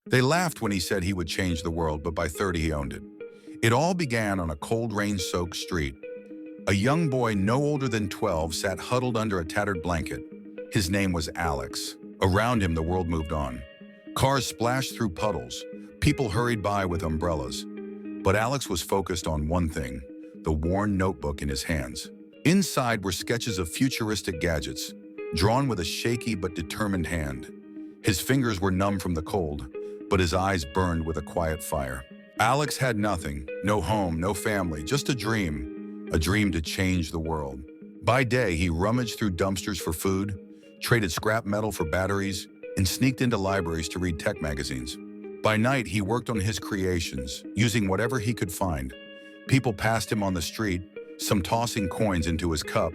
They laughed when he said he would change the world, but by 30 he owned it. It all began on a cold rain-soaked street. A young boy no older than 12 sat huddled under a tattered blanket. His name was Alex. Around him, the world moved on. Cars splashed through puddles. People hurried by with umbrellas. But Alex was focused on one thing, the worn notebook in his hands. Inside were sketches of futuristic gadgets, drawn with a shaky but determined hand. His fingers were numb from the cold, but his eyes burned with a quiet fire. Alex had nothing, no home, no family, just a dream to change the world. By day, he rummaged through dumpsters for food, traded scrap metal for batteries, and sneaked into libraries to read tech magazines. By night, he worked on his creations, using whatever he could find. People passed him on the street, some tossing coins into his cup,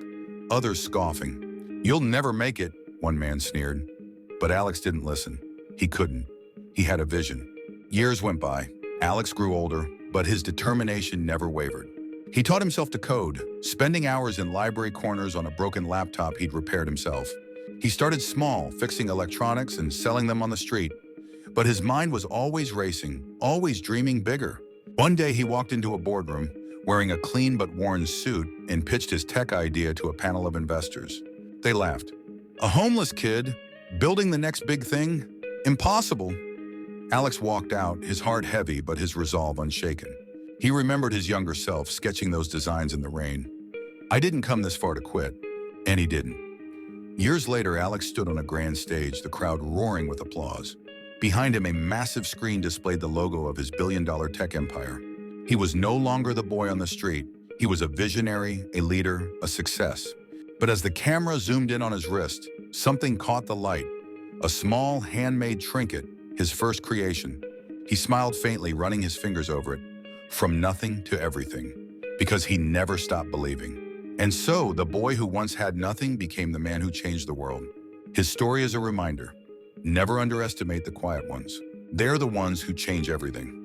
others scoffing. "You'll never make it," one man sneered. But Alex didn't listen. He couldn't. He had a vision. Years went by. Alex grew older, but his determination never wavered. He taught himself to code, spending hours in library corners on a broken laptop he'd repaired himself. He started small, fixing electronics and selling them on the street. But his mind was always racing, always dreaming bigger. One day he walked into a boardroom, wearing a clean but worn suit, and pitched his tech idea to a panel of investors. They laughed. "A homeless kid? Building the next big thing? Impossible." Alex walked out, his heart heavy but his resolve unshaken. He remembered his younger self sketching those designs in the rain. "I didn't come this far to quit." And he didn't. Years later, Alex stood on a grand stage, the crowd roaring with applause. Behind him, a massive screen displayed the logo of his billion-dollar tech empire. He was no longer the boy on the street. He was a visionary, a leader, a success. But as the camera zoomed in on his wrist, something caught the light. A small, handmade trinket, his first creation. He smiled faintly, running his fingers over it. From nothing to everything. Because he never stopped believing. And so, the boy who once had nothing became the man who changed the world. His story is a reminder. Never underestimate the quiet ones. They're the ones who change everything.